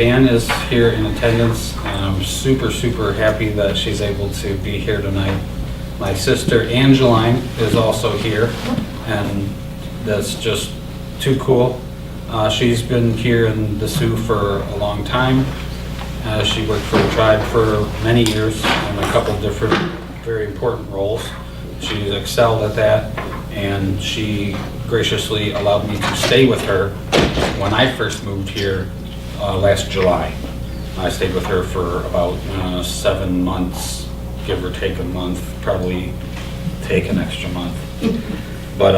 Ann is here in attendance, and I'm super happy that she's able to be here tonight. My sister Angeline is also here, and that's just too cool. She's been here in the Sioux for a long time. She worked for the tribe for many years in a couple different very important roles. She's excelled at that, and she graciously allowed me to stay with her when I first moved here last July. I stayed with her for about 7 months, give or take a month, probably take an extra month. But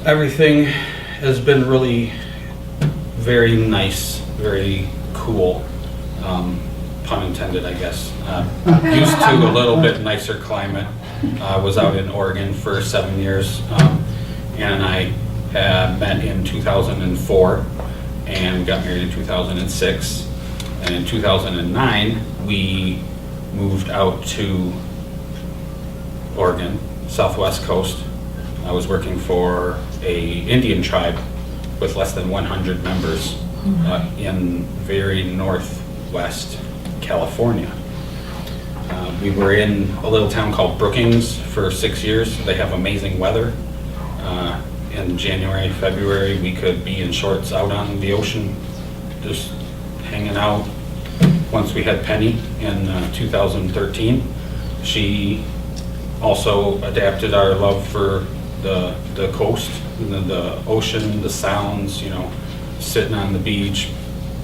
everything has been really very nice, very cool, pun intended, I guess. Used to a little bit nicer climate. Was out in Oregon for 7 years, and I met in 2004 and got married in 2006. And in 2009, we moved out to Oregon, southwest coast. I was working for a Indian tribe with less than 100 members in very northwest California. We were in a little town called Brookings for 6 years. They have amazing weather. In January, February, we could be in shorts out on the ocean, just hanging out. Once we had Penny in 2013, she also adapted our love for the coast, the ocean, the sounds, you know, sitting on the beach,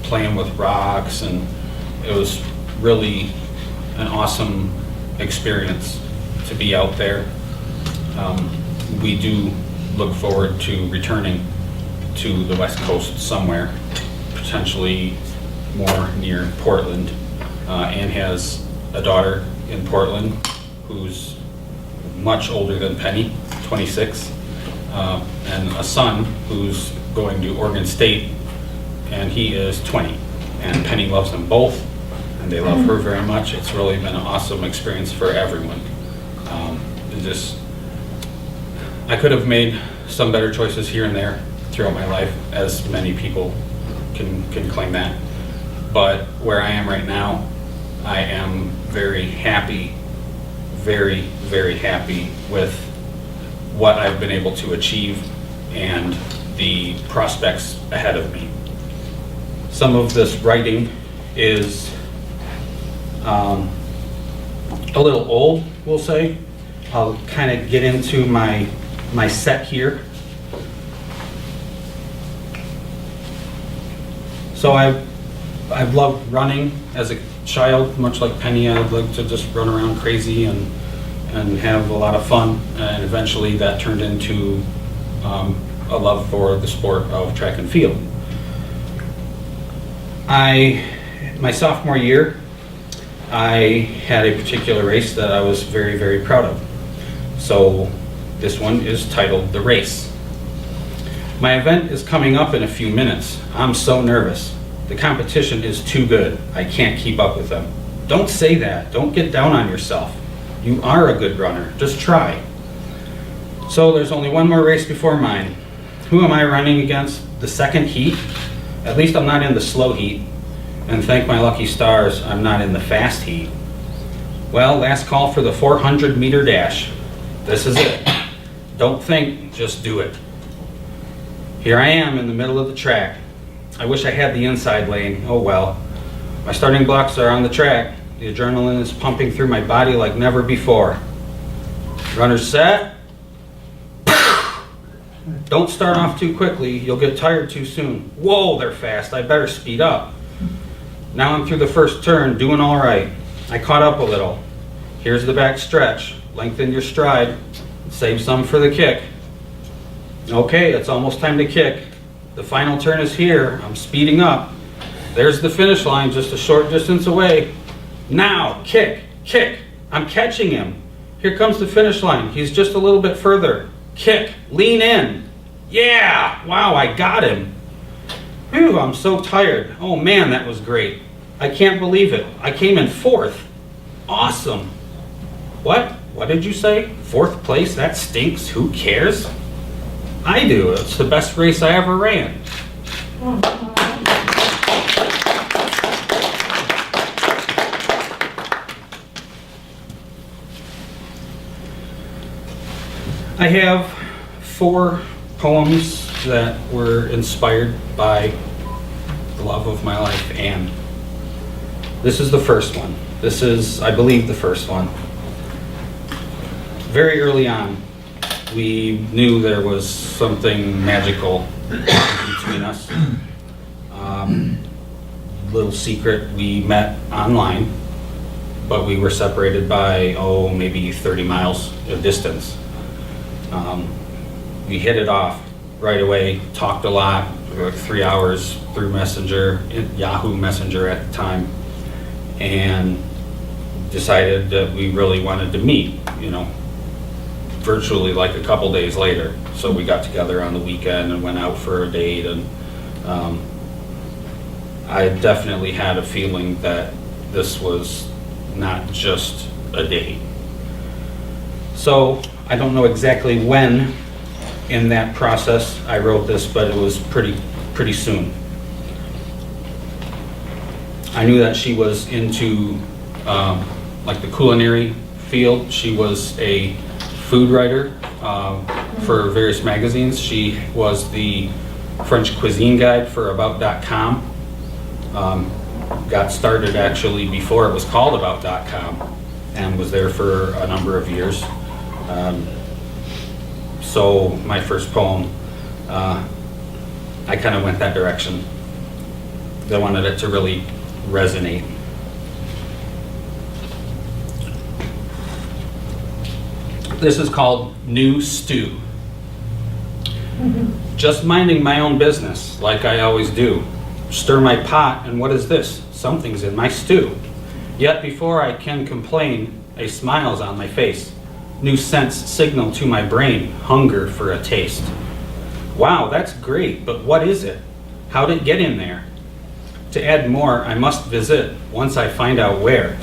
playing with rocks, and it was really an awesome experience to be out there. We do look forward to returning to the West Coast somewhere, potentially more near Portland. Ann has a daughter in Portland who's much older than Penny, 26, and a son who's going to Oregon State, and he is 20. And Penny loves them both, and they love her very much. It's really been an awesome experience for everyone. I could have made some better choices here and there throughout my life, as many people can claim that. But where I am right now, I am very happy, very happy with what I've been able to achieve and the prospects ahead of me. Some of this writing is a little old, we'll say. I'll kind of get into my set here. So I've loved running as a child, much like Penny. I'd like to just run around crazy and have a lot of fun, and eventually that turned into a love for the sport of track and field. My sophomore year, I had a particular race that I was very proud of. So this one is titled The Race. My event is coming up in a few minutes. I'm so nervous. The competition is too good. I can't keep up with them. Don't say that. Don't get down on yourself. You are a good runner. Just try. So there's only one more race before mine. Who am I running against? The second heat? At least I'm not in the slow heat. And thank my lucky stars, I'm not in the fast heat. Well, last call for the 400-meter dash. This is it. Don't think, just do it. Here I am in the middle of the track. I wish I had the inside lane. Oh well. My starting blocks are on the track. The adrenaline is pumping through my body like never before. Runners set. Don't start off too quickly. You'll get tired too soon. Whoa, they're fast. I better speed up. Now I'm through the first turn, doing all right. I caught up a little. Here's the back stretch. Lengthen your stride. Save some for the kick. Okay, it's almost time to kick. The final turn is here. I'm speeding up. There's the finish line, just a short distance away. Now, kick. I'm catching him. Here comes the finish line. He's just a little bit further. Kick, lean in. Yeah, wow, I got him. Phew, I'm so tired. Oh man, that was great. I can't believe it. I came in 4th. Awesome. What? What did you say? 4th place? That stinks. Who cares? I do. It's the best race I ever ran. I have 4 poems that were inspired by the love of my life, Anne. This is the first one. This is, I believe, the first one. Very early on, we knew there was something magical between us. Little secret, we met online, but we were separated by, maybe 30 miles of distance. We hit it off right away, talked a lot, like 3 hours through Messenger, Yahoo Messenger at the time, and decided that we really wanted to meet, virtually like a couple days later. So we got together on the weekend and went out for a date, and I definitely had a feeling that this was not just a date. So I don't know exactly when in that process I wrote this, but it was pretty soon. I knew that she was into like the culinary field. She was a food writer for various magazines. She was the French cuisine guide for About.com. Got started actually before it was called About.com, and was there for a number of years. So my first poem, I kind of went that direction. I wanted it to really resonate. This is called New Stew. Just minding my own business, like I always do. Stir my pot, and what is this? Something's in my stew. Yet before I can complain, a smile's on my face. New scents signal to my brain, hunger for a taste. Wow, that's great, but what is it? How'd it get in there? To add more, I must visit, once I find out where.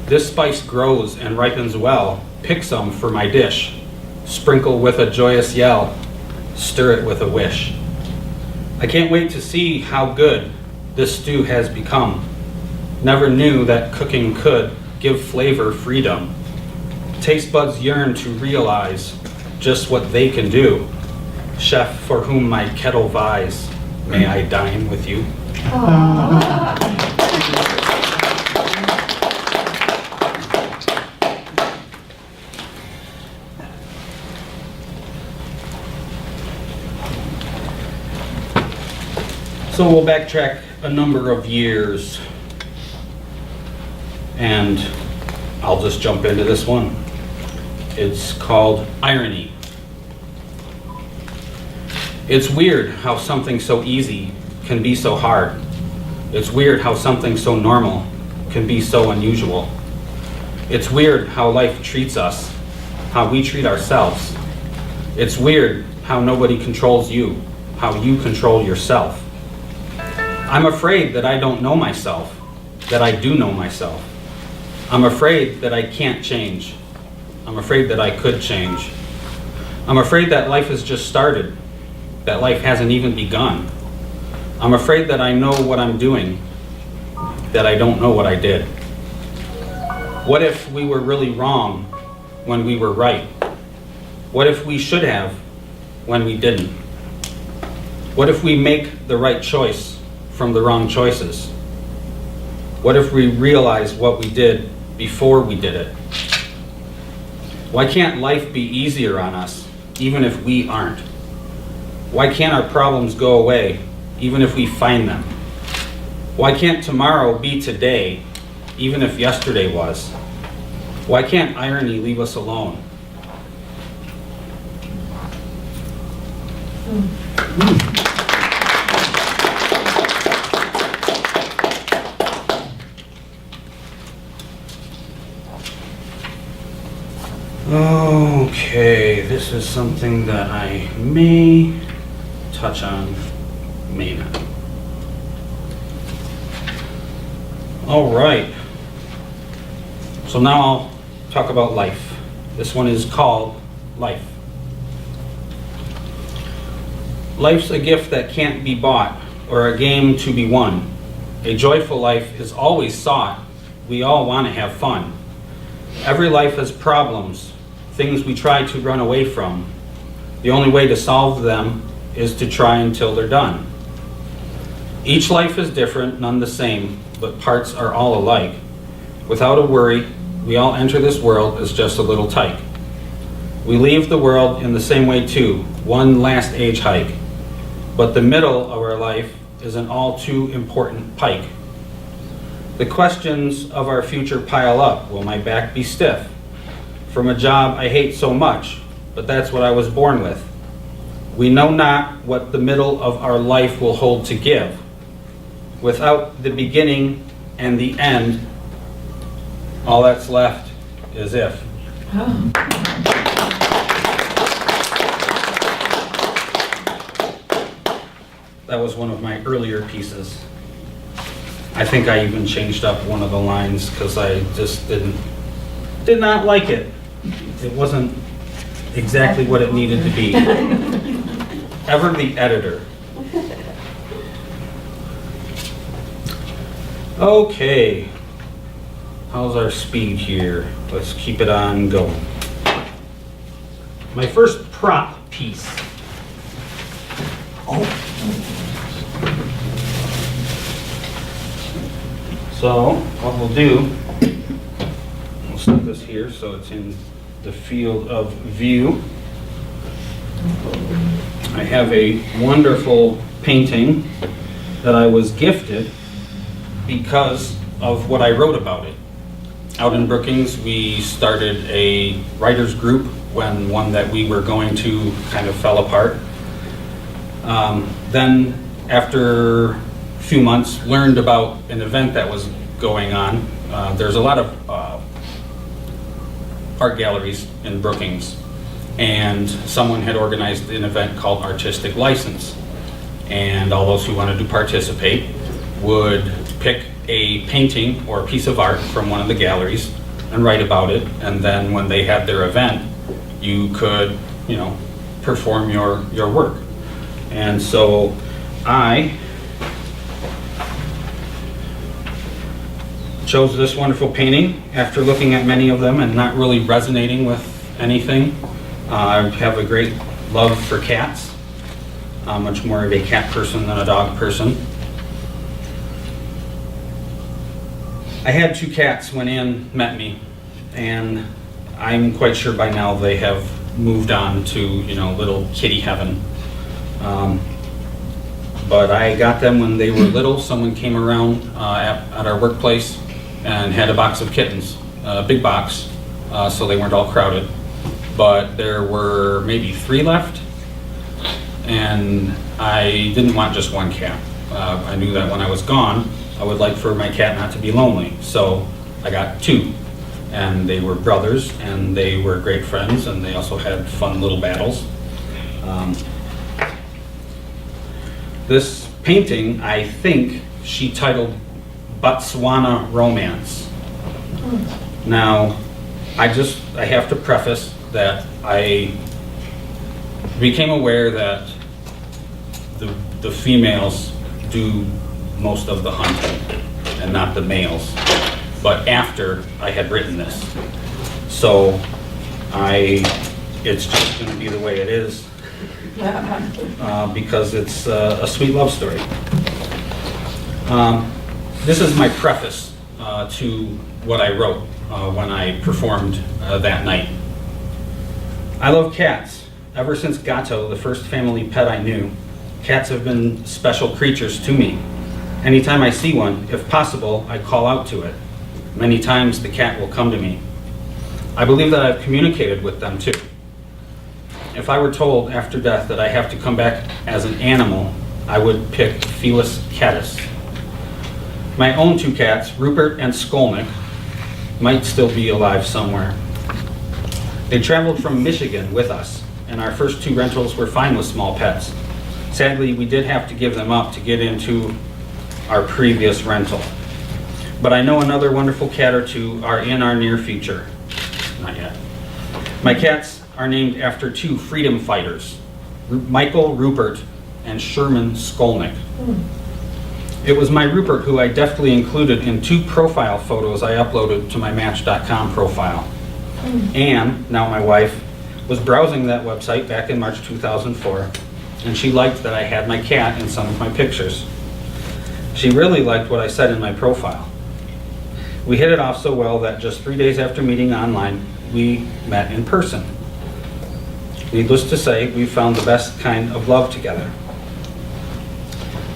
This spice grows and ripens well. Pick some for my dish. Sprinkle with a joyous yell. Stir it with a wish. I can't wait to see how good this stew has become. Never knew that cooking could give flavor freedom. Taste buds yearn to realize just what they can do. Chef for whom my kettle vies, may I dine with you? So we'll backtrack a number of years, and I'll just jump into this one. It's called Irony. It's weird how something so easy can be so hard. It's weird how something so normal can be so unusual. It's weird how life treats us, how we treat ourselves. It's weird how nobody controls you, how you control yourself. I'm afraid that I don't know myself, that I do know myself. I'm afraid that I can't change. I'm afraid that I could change. I'm afraid that life has just started, that life hasn't even begun. I'm afraid that I know what I'm doing, that I don't know what I did. What if we were really wrong when we were right? What if we should have when we didn't? What if we make the right choice from the wrong choices? What if we realize what we did before we did it? Why can't life be easier on us, even if we aren't? Why can't our problems go away, even if we find them? Why can't tomorrow be today, even if yesterday was? Why can't irony leave us alone? Okay, this is something that I may touch on, may not. All right. So now I'll talk about life. This one is called Life. Life's a gift that can't be bought or a game to be won. A joyful life is always sought. We all want to have fun. Every life has problems, things we try to run away from. The only way to solve them is to try until they're done. Each life is different, none the same, but parts are all alike. Without a worry, we all enter this world as just a little tyke. We leave the world in the same way too, one last age hike. But the middle of our life is an all too important pike. The questions of our future pile up. Will my back be stiff from a job I hate so much, but that's what I was born with? We know not what the middle of our life will hold to give. Without the beginning and the end, all that's left is if. Oh. That was one of my earlier pieces. I think I even changed up one of the lines because I just did not like it. It wasn't exactly what it needed to be. Ever the editor. Okay, how's our speed here? Let's keep it on going. My first prop piece. So what we'll do, we'll stick this here so it's in the field of view. I have a wonderful painting that I was gifted because of what I wrote about it. Out in Brookings, we started a writers group when one that we were going to kind of fell apart. Then after a few months, learned about an event that was going on. There's a lot of art galleries in Brookings, and someone had organized an event called Artistic License. And all those who wanted to participate would pick a painting or a piece of art from one of the galleries and write about it. And then when they had their event, you could, perform your work. And so I chose this wonderful painting after looking at many of them and not really resonating with anything. I have a great love for cats. I'm much more of a cat person than a dog person. I had 2 cats when Ann met me, and I'm quite sure by now they have moved on to, little kitty heaven. But I got them when they were little. Someone came around at our workplace and had a box of kittens, a big box, so they weren't all crowded. But there were maybe 3 left, and I didn't want just one cat. I knew that when I was gone, I would like for my cat not to be lonely, so I got 2. And they were brothers, and they were great friends, and they also had fun little battles. This painting, I think she titled Botswana Romance. Now, I have to preface that I became aware that the females do most of the hunting and not the males, but after I had written this. So it's just going to be the way it is because it's a sweet love story. This is my preface to what I wrote when I performed that night. I love cats. Ever since Gato, the first family pet I knew, cats have been special creatures to me. Anytime I see one, if possible, I call out to it. Many times the cat will come to me. I believe that I've communicated with them too. If I were told after death that I have to come back as an animal, I would pick Felis catus. My own 2 cats, Rupert and Skolnick, might still be alive somewhere. They traveled from Michigan with us, and our first 2 rentals were fine with small pets. Sadly, we did have to give them up to get into our previous rental. But I know another wonderful cat or 2 are in our near future. Not yet. My cats are named after 2 freedom fighters, Michael Rupert and Sherman Skolnick. It was my Rupert who I deftly included in 2 profile photos I uploaded to my Match.com profile. Anne, now my wife, was browsing that website back in March 2004, and she liked that I had my cat in some of my pictures. She really liked what I said in my profile. We hit it off so well that just 3 days after meeting online, we met in person. Needless to say, we found the best kind of love together.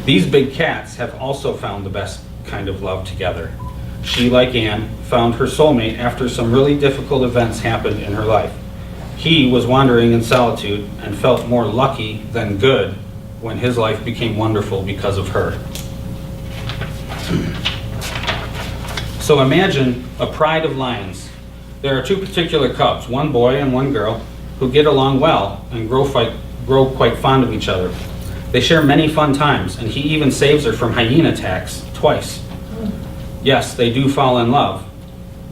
These big cats have also found the best kind of love together. She, like Anne, found her soulmate after some really difficult events happened in her life. He was wandering in solitude and felt more lucky than good when his life became wonderful because of her. So imagine a pride of lions. There are two particular cubs, one boy and one girl, who get along well and grow quite fond of each other. They share many fun times, and he even saves her from hyena attacks twice. Yes, they do fall in love,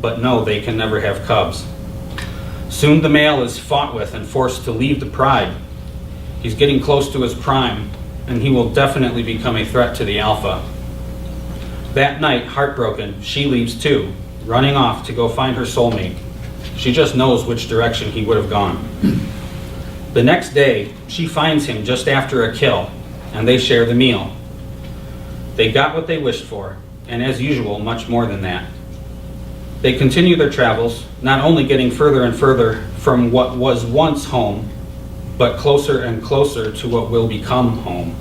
but no, they can never have cubs. Soon the male is fought with and forced to leave the pride. He's getting close to his prime, and he will definitely become a threat to the alpha. That night, heartbroken, she leaves too, running off to go find her soulmate. She just knows which direction he would have gone. The next day, she finds him just after a kill, and they share the meal. They got what they wished for, and as usual, much more than that. They continue their travels, not only getting further and further from what was once home, but closer and closer to what will become home.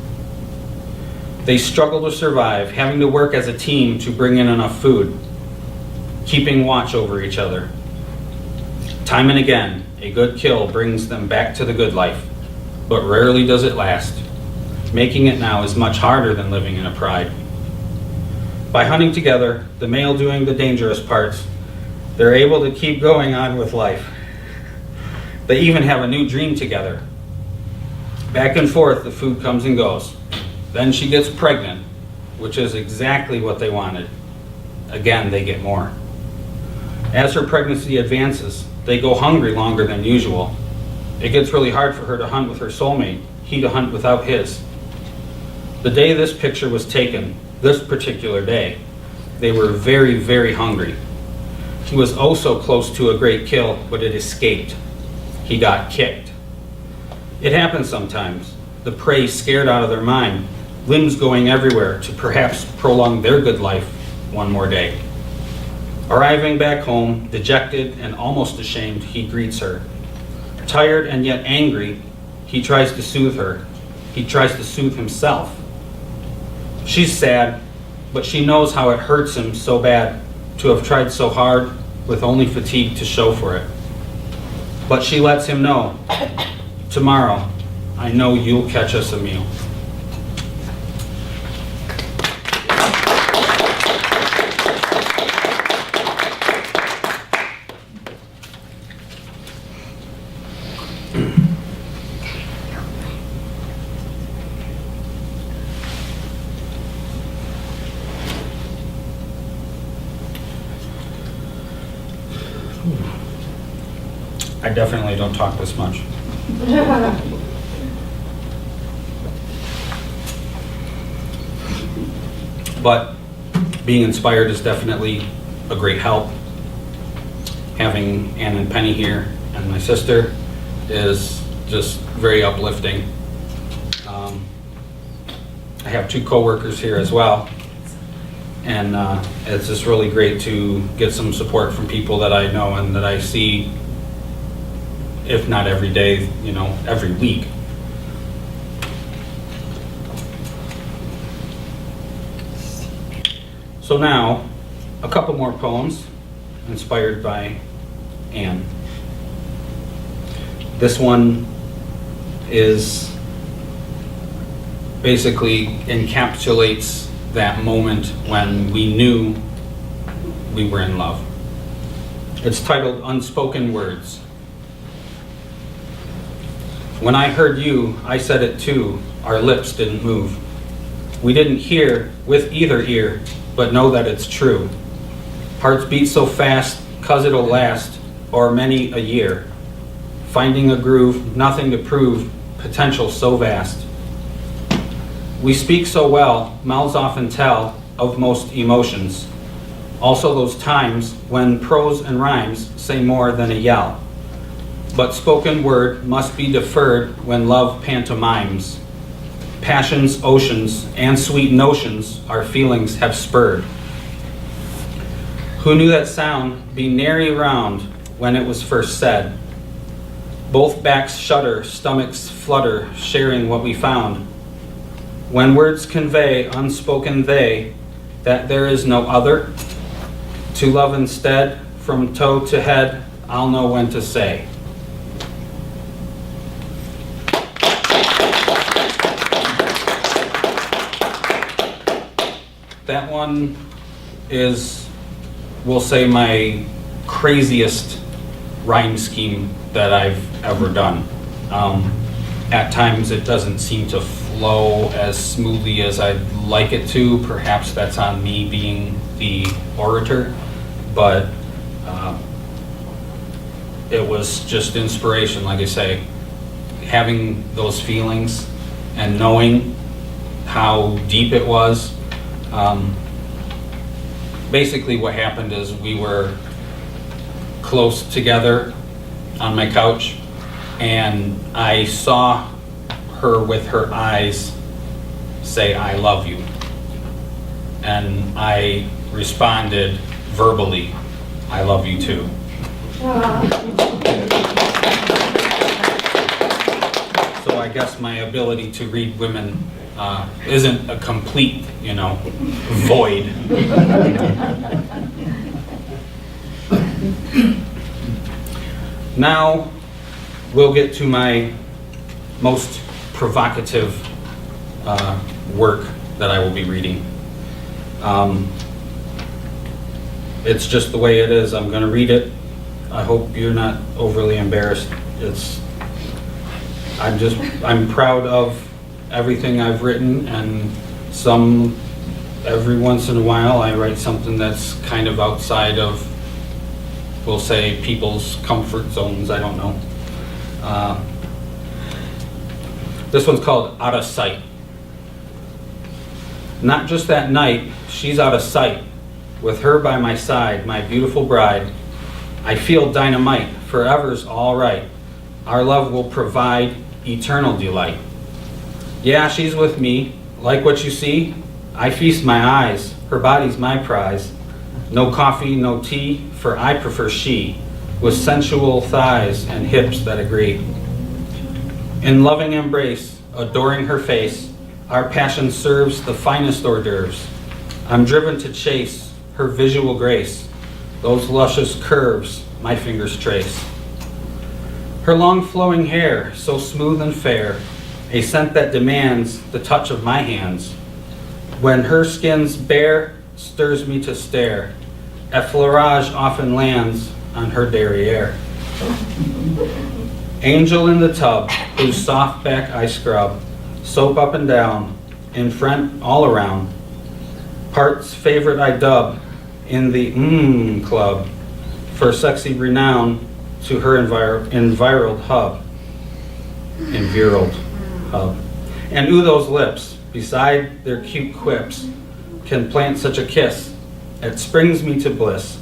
They struggle to survive, having to work as a team to bring in enough food, keeping watch over each other. Time and again, a good kill brings them back to the good life, but rarely does it last. Making it now is much harder than living in a pride. By hunting together, the male doing the dangerous parts, they're able to keep going on with life. They even have a new dream together. Back and forth, the food comes and goes. Then she gets pregnant, which is exactly what they wanted. Again, they get more. As her pregnancy advances, they go hungry longer than usual. It gets really hard for her to hunt with her soulmate, he to hunt without his. The day this picture was taken, this particular day, they were very, very hungry. He was oh so close to a great kill, but it escaped. He got kicked. It happens sometimes. The prey scared out of their mind, limbs going everywhere to perhaps prolong their good life one more day. Arriving back home, dejected and almost ashamed, he greets her. Tired and yet angry, he tries to soothe her. He tries to soothe himself. She's sad, but she knows how it hurts him so bad to have tried so hard with only fatigue to show for it. But she lets him know, tomorrow, I know you'll catch us a meal. I definitely don't talk this much. But being inspired is definitely a great help. Having Ann and Penny here and my sister is just very uplifting. I have two coworkers here as well, and it's just really great to get some support from people that I know and that I see, if not every day, every week. So now, a couple more poems inspired by Anne. This one is basically encapsulates that moment when we knew we were in love. It's titled Unspoken Words. When I heard you, I said it too. Our lips didn't move. We didn't hear with either ear, but know that it's true. Hearts beat so fast, 'cause it'll last, or many a year. Finding a groove, nothing to prove, potential so vast. We speak so well, mouths often tell of most emotions. Also those times when prose and rhymes say more than a yell. But spoken word must be deferred when love pantomimes. Passions, oceans, and sweet notions our feelings have spurred. Who knew that sound be nary round when it was first said? Both backs shudder, stomachs flutter, sharing what we found. When words convey unspoken they, that there is no other, to love instead, from toe to head, I'll know when to say. That one is, we'll say, my craziest rhyme scheme that I've ever done. At times it doesn't seem to flow as smoothly as I'd like it to. Perhaps that's on me being the orator, but it was just inspiration, like I say, having those feelings and knowing how deep it was. Basically what happened is we were close together on my couch, and I saw her with her eyes say, "I love you." And I responded verbally, "I love you too." So I guess my ability to read women isn't a complete, void. Now we'll get to my most provocative work that I will be reading. It's just the way it is. I'm going to read it. I hope you're not overly embarrassed. I'm proud of everything I've written, and every once in a while I write something that's kind of outside of, we'll say, people's comfort zones. I don't know. This one's called Out of Sight. Not just that night, she's out of sight. With her by my side, my beautiful bride, I feel dynamite, forever's all right. Our love will provide eternal delight. Yeah, she's with me. Like what you see, I feast my eyes. Her body's my prize. No coffee, no tea, for I prefer she, with sensual thighs and hips that agree. In loving embrace, adoring her face, our passion serves the finest hors d'oeuvres. I'm driven to chase her visual grace, those luscious curves my fingers trace. Her long flowing hair, so smooth and fair, a scent that demands the touch of my hands. When her skin's bare, stirs me to stare. Effleurage often lands on her derriere. Angel in the tub, whose soft back I scrub, soap up and down, in front, all around. Parts favorite I dub in the club, for sexy renown to her enviroled hub. And ooh, those lips, beside their cute quips, can plant such a kiss, it springs me to bliss.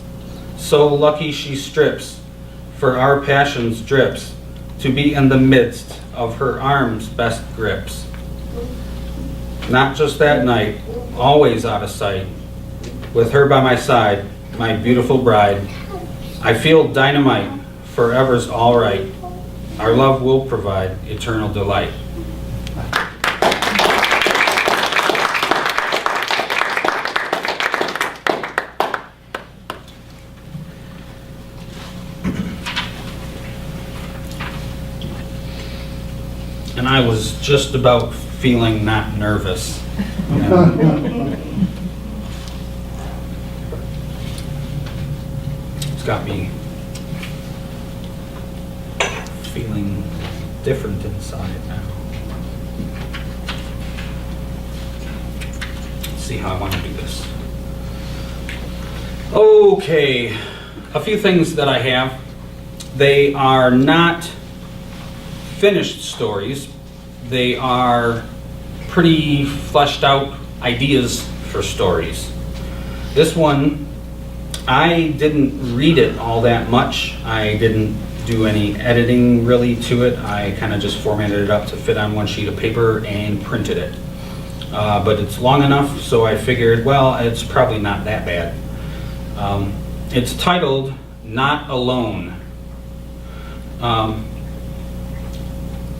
So lucky she strips, for our passions drips, to be in the midst of her arms' best grips. Not just that night, always out of sight, with her by my side, my beautiful bride, I feel dynamite, forever's all right. Our love will provide eternal delight. And I was just about feeling not nervous. It's got me feeling different inside now. Let's see how I want to do this. Okay, a few things that I have. They are not finished stories. They are pretty fleshed out ideas for stories. This one I didn't read it all that much. I didn't do any editing really to it. I kind of just formatted it up to fit on one sheet of paper and printed it. But it's long enough, so I figured, well, it's probably not that bad. It's titled Not Alone.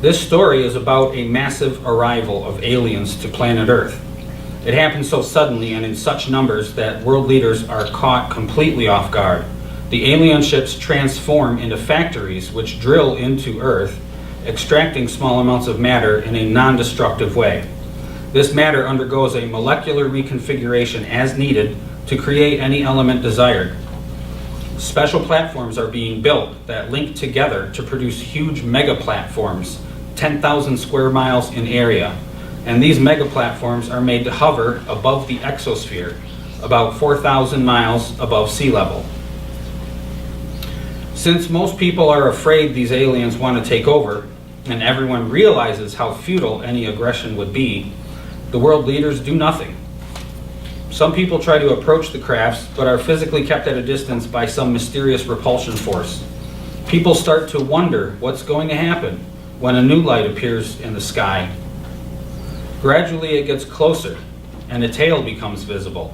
This story is about a massive arrival of aliens to planet Earth. It happened so suddenly and in such numbers that world leaders are caught completely off guard. The alien ships transform into factories which drill into Earth, extracting small amounts of matter in a non-destructive way. This matter undergoes a molecular reconfiguration as needed to create any element desired. Special platforms are being built that link together to produce huge mega platforms, 10,000 square miles in area. And these mega platforms are made to hover above the exosphere, about 4,000 miles above sea level. Since most people are afraid these aliens want to take over, and everyone realizes how futile any aggression would be, the world leaders do nothing. Some people try to approach the crafts, but are physically kept at a distance by some mysterious repulsion force. People start to wonder what's going to happen when a new light appears in the sky. Gradually it gets closer, and a tail becomes visible.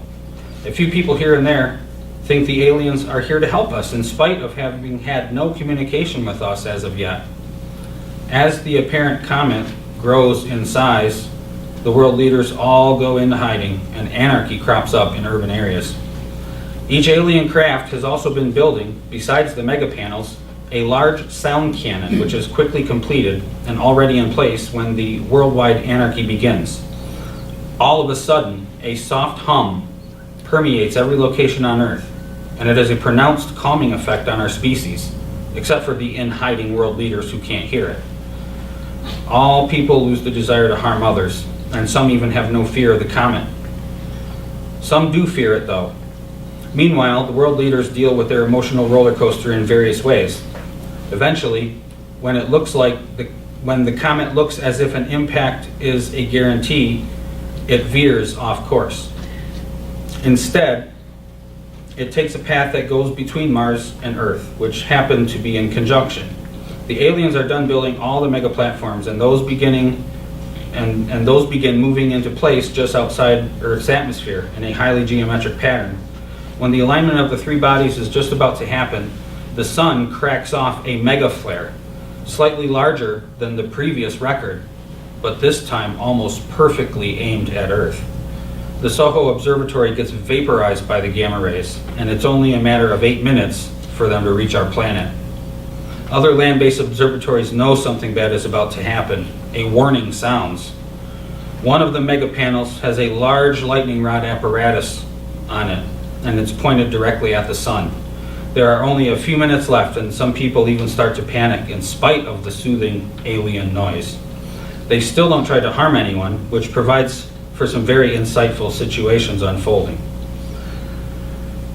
A few people here and there think the aliens are here to help us in spite of having had no communication with us as of yet. As the apparent comet grows in size, the world leaders all go into hiding, and anarchy crops up in urban areas. Each alien craft has also been building, besides the mega panels, a large sound cannon which is quickly completed and already in place when the worldwide anarchy begins. All of a sudden, a soft hum permeates every location on Earth, and it has a pronounced calming effect on our species, except for the in-hiding world leaders who can't hear it. All people lose the desire to harm others, and some even have no fear of the comet. Some do fear it though. Meanwhile, the world leaders deal with their emotional roller coaster in various ways. Eventually, when the comet looks as if an impact is a guarantee, it veers off course. Instead, it takes a path that goes between Mars and Earth, which happen to be in conjunction. The aliens are done building all the mega platforms, and those begin moving into place just outside Earth's atmosphere in a highly geometric pattern. When the alignment of the three bodies is just about to happen, the sun cracks off a mega flare, slightly larger than the previous record, but this time almost perfectly aimed at Earth. The Soho Observatory gets vaporized by the gamma rays, and it's only a matter of 8 minutes for them to reach our planet. Other land-based observatories know something bad is about to happen. A warning sounds. One of the mega panels has a large lightning rod apparatus on it, and it's pointed directly at the sun. There are only a few minutes left, and some people even start to panic in spite of the soothing alien noise. They still don't try to harm anyone, which provides for some very insightful situations unfolding.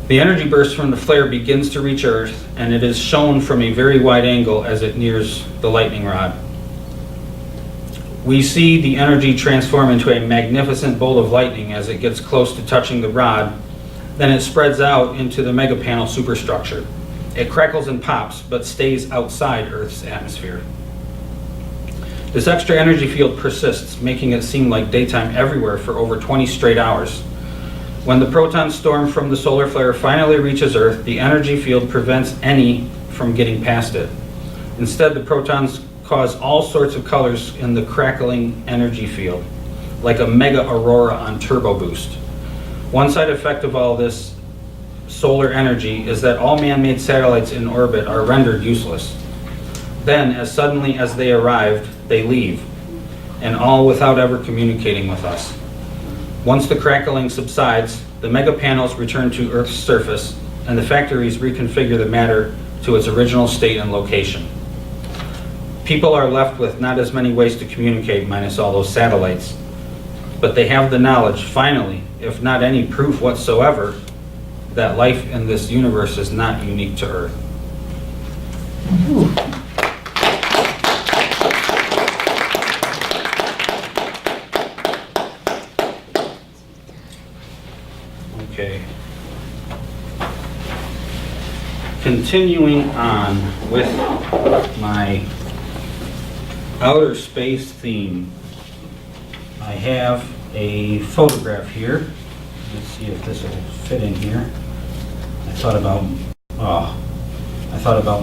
The energy burst from the flare begins to reach Earth, and it is shown from a very wide angle as it nears the lightning rod. We see the energy transform into a magnificent bolt of lightning as it gets close to touching the rod. Then it spreads out into the megapanel superstructure. It crackles and pops, but stays outside Earth's atmosphere. This extra energy field persists, making it seem like daytime everywhere for over 20 straight hours. When the proton storm from the solar flare finally reaches Earth, the energy field prevents any from getting past it. Instead, the protons cause all sorts of colors in the crackling energy field, like a mega aurora on turbo boost. One side effect of all this solar energy is that all man-made satellites in orbit are rendered useless. Then, as suddenly as they arrived, they leave, and all without ever communicating with us. Once the crackling subsides, the mega panels return to Earth's surface, and the factories reconfigure the matter to its original state and location. People are left with not as many ways to communicate minus all those satellites, but they have the knowledge, finally, if not any proof whatsoever, that life in this universe is not unique to Earth. Okay. continuing on with my outer space theme, I have a photograph here. Let's see if this will fit in here. I thought about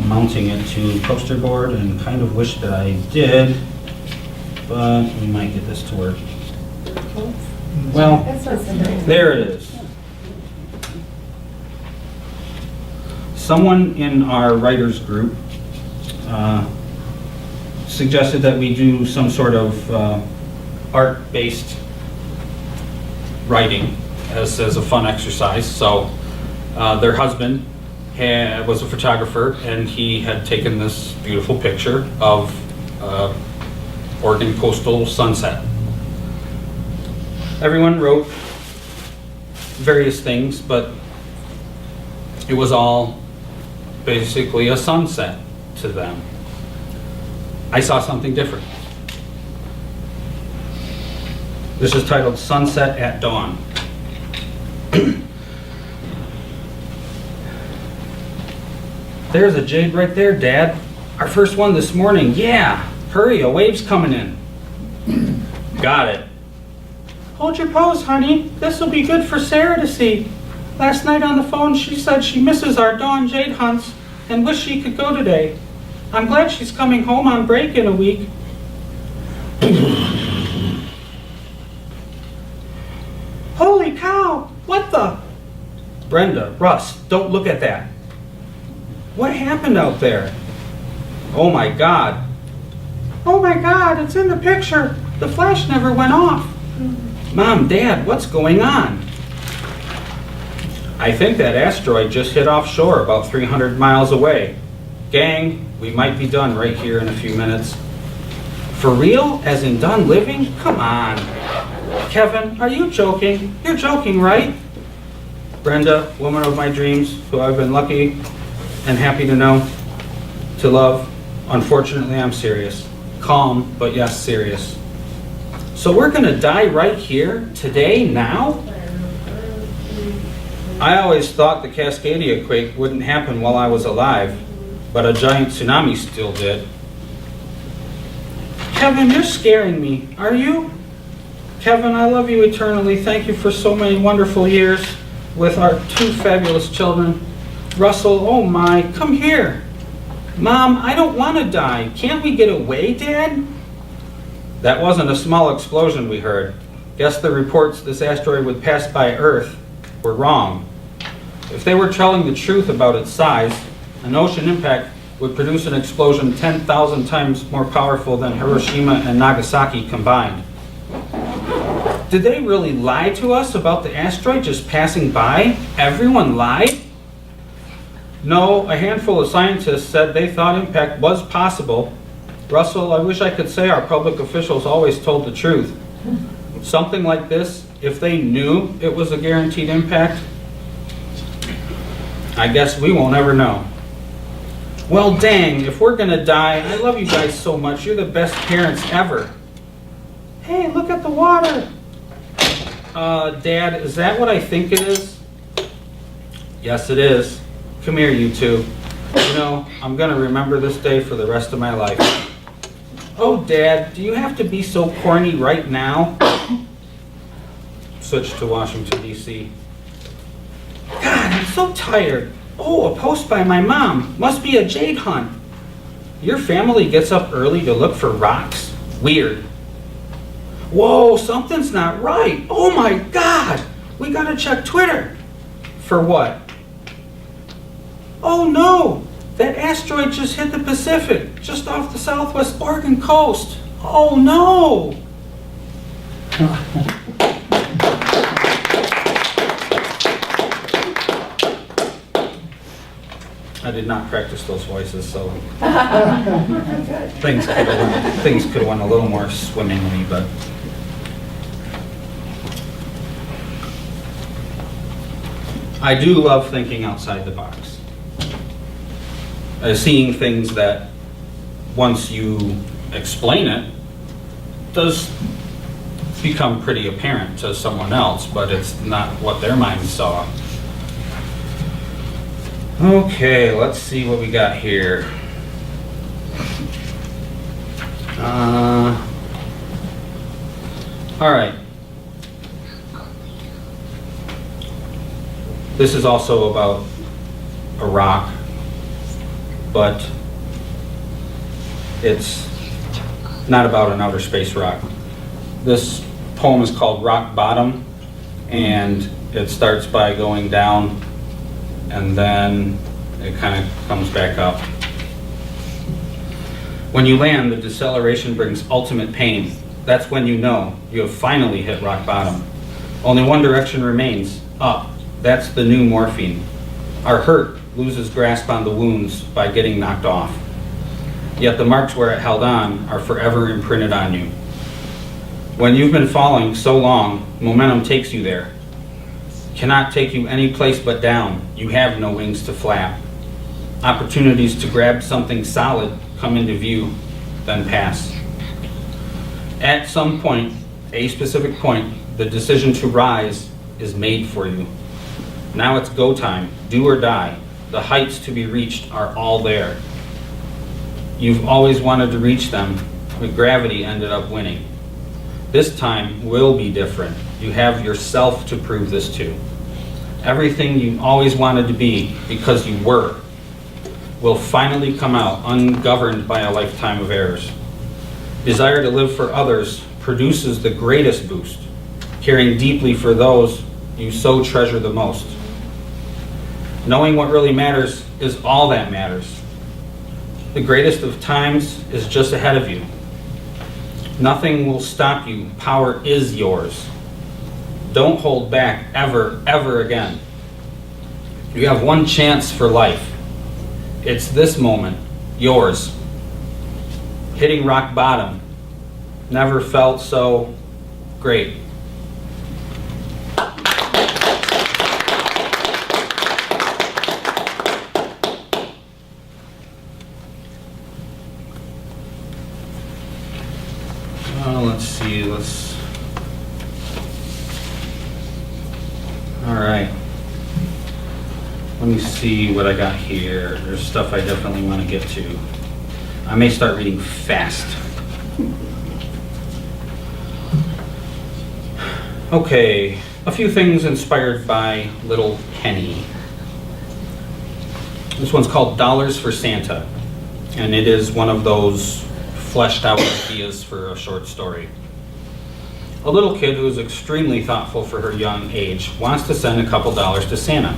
mounting it to poster board and kind of wish that I did, but we might get this to work. Well, there it is. Someone in our writers group suggested that we do some sort of art-based writing as a fun exercise. So their husband was a photographer, and he had taken this beautiful picture of Oregon coastal sunset. Everyone wrote various things, but it was all basically a sunset to them. I saw something different. This is titled Sunset at Dawn. There's a jade right there, Dad. Our first one this morning. Yeah, hurry, a wave's coming in. Got it. Hold your pose, honey. This'll be good for Sarah to see. Last night on the phone, she said she misses our dawn jade hunts and wish she could go today. I'm glad she's coming home on break in a week. Holy cow! What the? Brenda, Russ, don't look at that. What happened out there? Oh my God. Oh my God, it's in the picture. The flash never went off. Mom, Dad, what's going on? I think that asteroid just hit offshore about 300 miles away. Gang, we might be done right here in a few minutes. For real? As in done living? Come on. Kevin, are you joking? You're joking, right? Brenda, woman of my dreams, who I've been lucky and happy to know, to love. Unfortunately, I'm serious. Calm, but yes, serious. So we're gonna die right here, today, now? I always thought the Cascadia quake wouldn't happen while I was alive, but a giant tsunami still did. Kevin, you're scaring me. Are you? Kevin, I love you eternally. Thank you for so many wonderful years with our two fabulous children. Russell, oh my, come here. Mom, I don't want to die. Can't we get away, Dad? That wasn't a small explosion we heard. Guess the reports this asteroid would pass by Earth were wrong. If they were telling the truth about its size, an ocean impact would produce an explosion 10,000 times more powerful than Hiroshima and Nagasaki combined. Did they really lie to us about the asteroid just passing by? Everyone lied? No, a handful of scientists said they thought impact was possible. Russell, I wish I could say our public officials always told the truth. Something like this, if they knew it was a guaranteed impact, I guess we won't ever know. Well, dang, if we're gonna die, I love you guys so much. You're the best parents ever. Hey, look at the water. Dad, is that what I think it is? Yes, it is. Come here, you two. You know, I'm gonna remember this day for the rest of my life. Oh, Dad, do you have to be so corny right now? Switch to Washington, D.C. God, I'm so tired. Oh, a post by my mom. Must be a jade hunt. Your family gets up early to look for rocks? Weird. Whoa, something's not right. Oh my God. We gotta check Twitter. For what? Oh no. That asteroid just hit the Pacific, just off the southwest Oregon coast. Oh no. I did not practice those voices, so things could have went a little more swimmingly, but I do love thinking outside the box. Seeing things that, once you explain it, does become pretty apparent to someone else, but it's not what their mind saw. Okay, let's see what we got here. All right. This is also about a rock, but it's not about an outer space rock. This poem is called Rock Bottom, and it starts by going down, and then it kind of comes back up. When you land, the deceleration brings ultimate pain. That's when you know you have finally hit rock bottom. Only one direction remains, up. That's the new morphine. Our hurt loses grasp on the wounds by getting knocked off. Yet the marks where it held on are forever imprinted on you. When you've been falling so long, momentum takes you there. Cannot take you any place but down. You have no wings to flap. Opportunities to grab something solid come into view, then pass. At some point, a specific point, the decision to rise is made for you. Now it's go time, do or die. The heights to be reached are all there. You've always wanted to reach them, but gravity ended up winning. This time will be different. You have yourself to prove this to. Everything you always wanted to be, because you were, will finally come out ungoverned by a lifetime of errors. Desire to live for others produces the greatest boost, caring deeply for those you so treasure the most. Knowing what really matters is all that matters. The greatest of times is just ahead of you. Nothing will stop you. Power is yours. Don't hold back ever, ever again. You have one chance for life. It's this moment, yours. Hitting rock bottom. Never felt so great. Let's see, all right. Let me see what I got here. There's stuff I definitely want to get to. I may start reading fast. Okay, a few things inspired by Little Kenny. This one's called Dollars for Santa, and it is one of those fleshed out ideas for a short story. A little kid who is extremely thoughtful for her young age wants to send a couple dollars to Santa.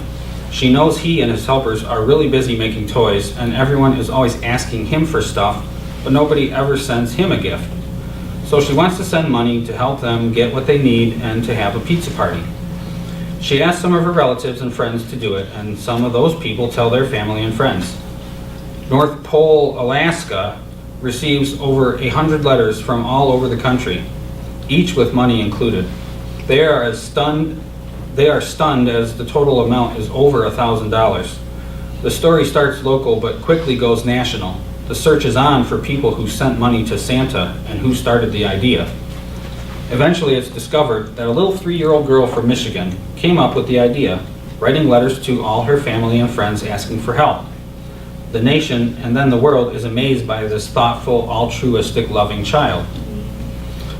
She knows he and his helpers are really busy making toys, and everyone is always asking him for stuff, but nobody ever sends him a gift. So she wants to send money to help them get what they need and to have a pizza party. She asks some of her relatives and friends to do it, and some of those people tell their family and friends. North Pole, Alaska, receives over 100 letters from all over the country, each with money included. They are stunned as the total amount is over $1,000. The story starts local but quickly goes national. The search is on for people who sent money to Santa and who started the idea. Eventually it's discovered that a little 3-year-old girl from Michigan came up with the idea, writing letters to all her family and friends asking for help. The nation, and then the world, is amazed by this thoughtful, altruistic, loving child.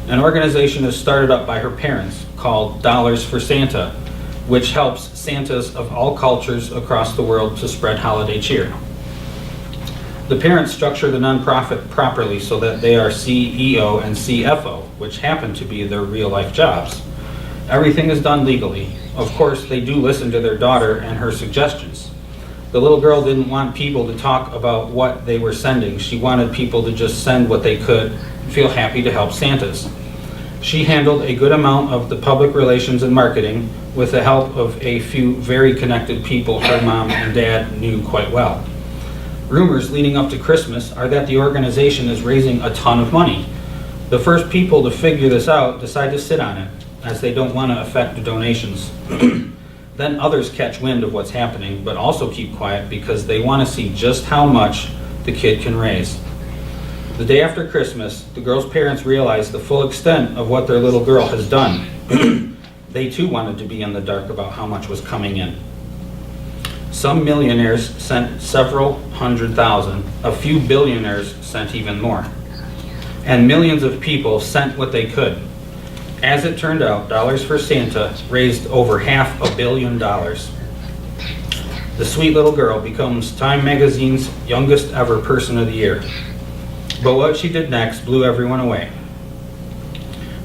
An organization is started up by her parents called Dollars for Santa, which helps Santas of all cultures across the world to spread holiday cheer. The parents structure the nonprofit properly so that they are CEO and CFO, which happen to be their real-life jobs. Everything is done legally. Of course, they do listen to their daughter and her suggestions. The little girl didn't want people to talk about what they were sending. She wanted people to just send what they could and feel happy to help Santas. She handled a good amount of the public relations and marketing with the help of a few very connected people her mom and dad knew quite well. Rumors leading up to Christmas are that the organization is raising a ton of money. The first people to figure this out decide to sit on it, as they don't want to affect the donations. Then others catch wind of what's happening, but also keep quiet because they want to see just how much the kid can raise. The day after Christmas, the girl's parents realize the full extent of what their little girl has done. They too wanted to be in the dark about how much was coming in. Some millionaires sent several hundred thousand, a few billionaires sent even more, and millions of people sent what they could. As it turned out, Dollars for Santa raised over $500 million. The sweet little girl becomes Time Magazine's youngest ever person of the year. But what she did next blew everyone away.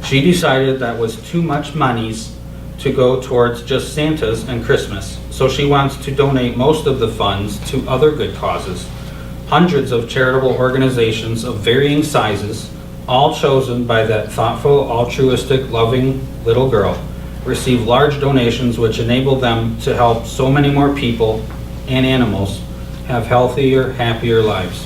She decided that was too much monies to go towards just Santas and Christmas, so she wants to donate most of the funds to other good causes. Hundreds of charitable organizations of varying sizes, all chosen by that thoughtful, altruistic, loving little girl, receive large donations which enable them to help so many more people and animals have healthier, happier lives.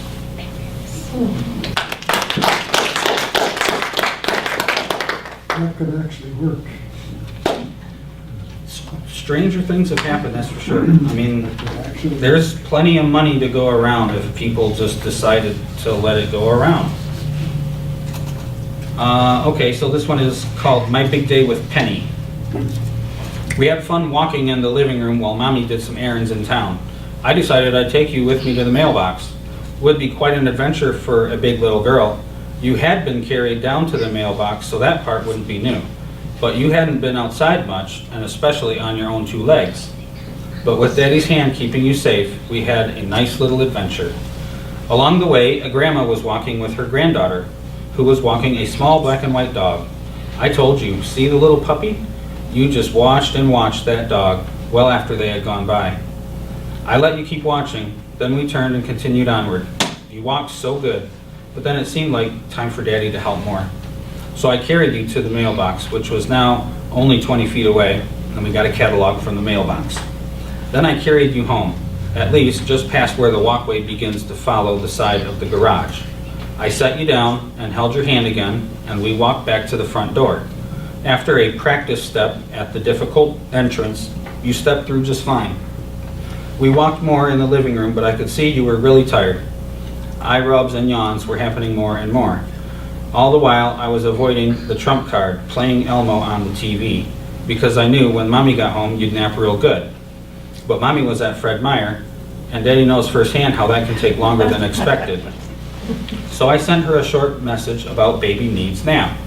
That could actually work. Stranger things have happened, that's for sure. I mean, there's plenty of money to go around if people just decided to let it go around. Okay, so this one is called My Big Day with Penny. We had fun walking in the living room while Mommy did some errands in town. I decided I'd take you with me to the mailbox. It would be quite an adventure for a big little girl. You had been carried down to the mailbox, so that part wouldn't be new. But you hadn't been outside much, and especially on your own two legs. But with Daddy's hand keeping you safe, we had a nice little adventure. Along the way, a grandma was walking with her granddaughter, who was walking a small black and white dog. I told you, see the little puppy? You just watched and watched that dog well after they had gone by. I let you keep watching, then we turned and continued onward. You walked so good, but then it seemed like time for Daddy to help more. So I carried you to the mailbox, which was now only 20 feet away, and we got a catalog from the mailbox. Then I carried you home, at least just past where the walkway begins to follow the side of the garage. I sat you down and held your hand again, and we walked back to the front door. After a practice step at the difficult entrance, you stepped through just fine. We walked more in the living room, but I could see you were really tired. Eye rubs and yawns were happening more and more. All the while, I was avoiding the trump card, playing Elmo on the TV, because I knew when Mommy got home, you'd nap real good. But Mommy was at Fred Meyer, and Daddy knows firsthand how that can take longer than expected. So I sent her a short message about baby needs nap.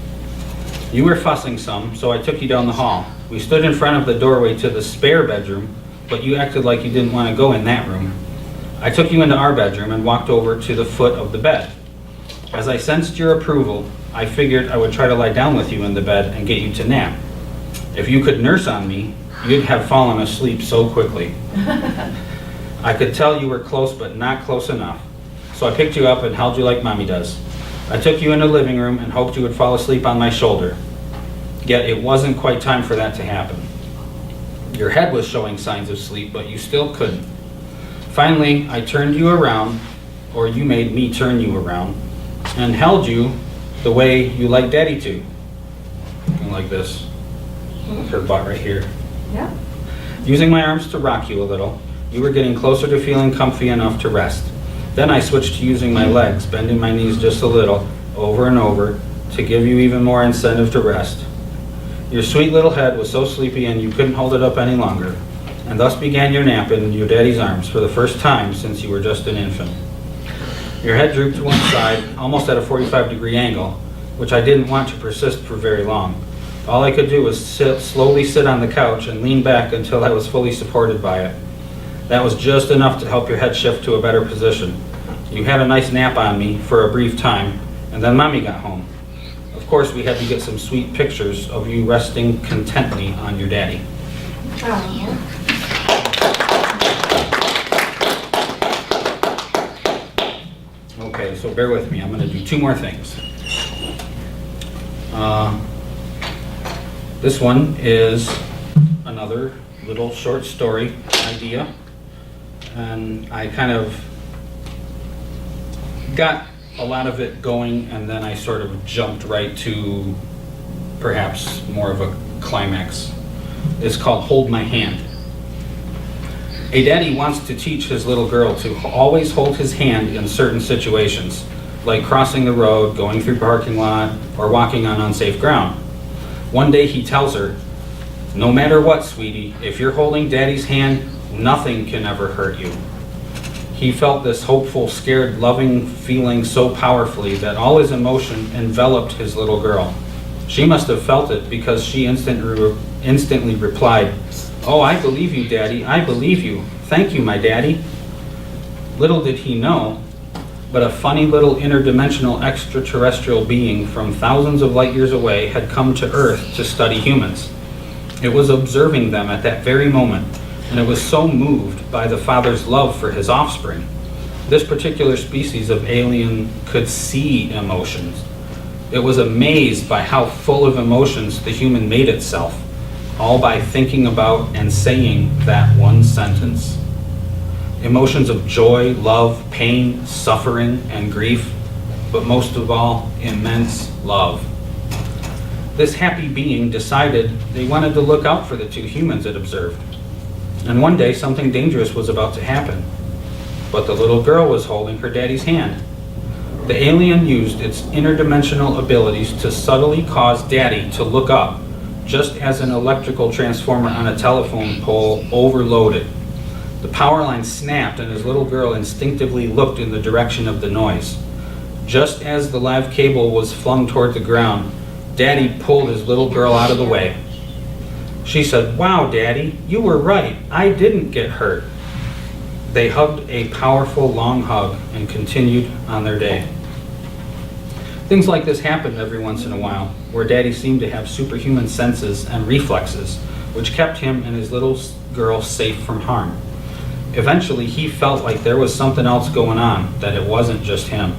You were fussing some, so I took you down the hall. We stood in front of the doorway to the spare bedroom, but you acted like you didn't want to go in that room. I took you into our bedroom and walked over to the foot of the bed. As I sensed your approval, I figured I would try to lie down with you in the bed and get you to nap. If you could nurse on me, you'd have fallen asleep so quickly. I could tell you were close, but not close enough. So I picked you up and held you like Mommy does. I took you in the living room and hoped you would fall asleep on my shoulder. Yet it wasn't quite time for that to happen. Your head was showing signs of sleep, but you still couldn't. Finally, I turned you around, or you made me turn you around, and held you the way you like Daddy to. Like this. Her butt right here. Yeah. Using my arms to rock you a little, you were getting closer to feeling comfy enough to rest. Then I switched to using my legs, bending my knees just a little, over and over, to give you even more incentive to rest. Your sweet little head was so sleepy and you couldn't hold it up any longer, and thus began your nap in your Daddy's arms for the first time since you were just an infant. Your head drooped to one side, almost at a 45-degree angle, which I didn't want to persist for very long. All I could do was slowly sit on the couch and lean back until I was fully supported by it. That was just enough to help your head shift to a better position. You had a nice nap on me for a brief time, and then Mommy got home. Of course, we had to get some sweet pictures of you resting contently on your Daddy. Okay, so bear with me. I'm going to do two more things. This one is another little short story idea, and I kind of got a lot of it going, and then I sort of jumped right to perhaps more of a climax. It's called Hold My Hand. A daddy wants to teach his little girl to always hold his hand in certain situations, like crossing the road, going through parking lot, or walking on unsafe ground. One day he tells her, "No matter what, sweetie, if you're holding Daddy's hand, Nothing can ever hurt you. He felt this hopeful, scared, loving feeling so powerfully that all his emotion enveloped his little girl. She must have felt it because she instantly replied, "Oh, I believe you, Daddy. I believe you. Thank you, my daddy." Little did he know, but a funny little interdimensional extraterrestrial being from thousands of light years away had come to Earth to study humans. It was observing them at that very moment, and it was so moved by the father's love for his offspring. This particular species of alien could see emotions. It was amazed by how full of emotions the human made itself, all by thinking about and saying that one sentence. Emotions of joy, love, pain, suffering, and grief, but most of all, immense love. This happy being decided they wanted to look out for the two humans it observed. And one day something dangerous was about to happen. But the little girl was holding her daddy's hand. The alien used its interdimensional abilities to subtly cause daddy to look up, just as an electrical transformer on a telephone pole overloaded. The power line snapped and his little girl instinctively looked in the direction of the noise. Just as the live cable was flung toward the ground, Daddy pulled his little girl out of the way. She said, "Wow, Daddy, you were right. I didn't get hurt." They hugged a powerful, long hug and continued on their day. Things like this happened every once in a while, where Daddy seemed to have superhuman senses and reflexes, which kept him and his little girl safe from harm. Eventually, he felt like there was something else going on, that it wasn't just him.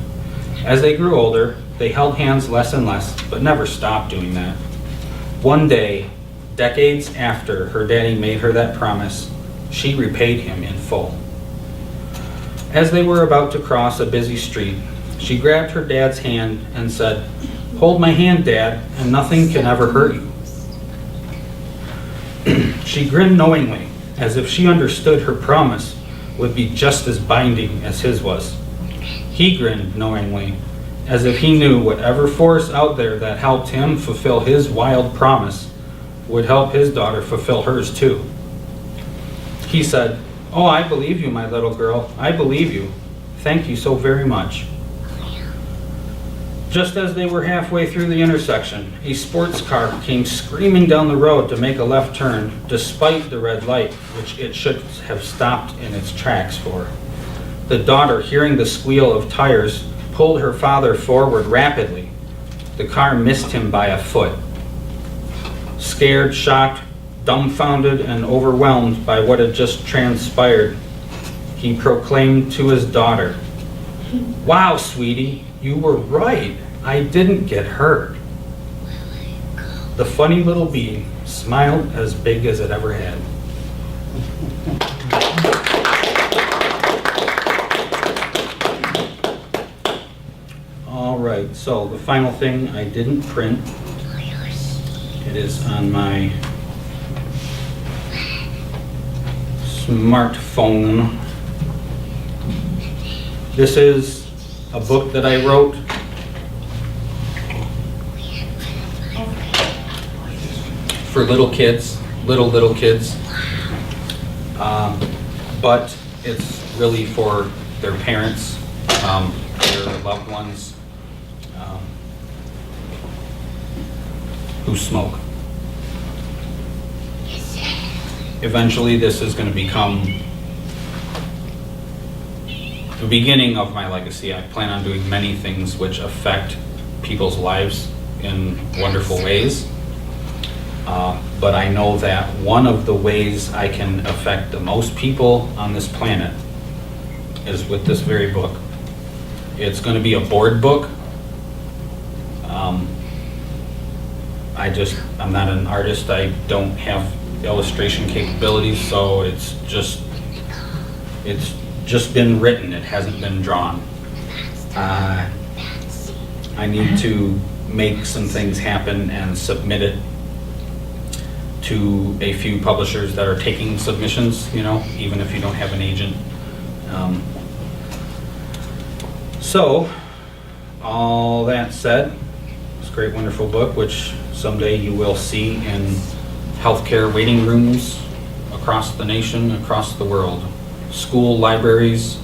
As they grew older, they held hands less and less, but never stopped doing that. One day, decades after her daddy made her that promise, she repaid him in full. As they were about to cross a busy street, she grabbed her dad's hand and said, "Hold my hand, Dad, and nothing can ever hurt you." She grinned knowingly, as if she understood her promise would be just as binding as his was. He grinned knowingly, as if he knew whatever force out there that helped him fulfill his wild promise would help his daughter fulfill hers too. He said, "Oh, I believe you, my little girl. I believe you. Thank you so very much." Just as they were halfway through the intersection, a sports car came screaming down the road to make a left turn, despite the red light, which it should have stopped in its tracks for. The daughter, hearing the squeal of tires, pulled her father forward rapidly. The car missed him by a foot. Scared, shocked, dumbfounded, and overwhelmed by what had just transpired, he proclaimed to his daughter, "Wow, sweetie, you were right. I didn't get hurt." The funny little being smiled as big as it ever had. All right, so the final thing I didn't print. It is on my smartphone. This is a book that I wrote for little kids, little kids, but it's really for their parents, their loved ones who smoke. Eventually, this is going to become the beginning of my legacy. I plan on doing many things which affect people's lives in wonderful ways. But I know that one of the ways I can affect the most people on this planet is with this very book. It's going to be a board book. I'm not an artist. I don't have illustration capabilities, so it's just been written. It hasn't been drawn. I need to make some things happen and submit it to a few publishers that are taking submissions, even if you don't have an agent. So, all that said, it's a great, wonderful book, which someday you will see in healthcare waiting rooms across the nation, across the world. School, libraries,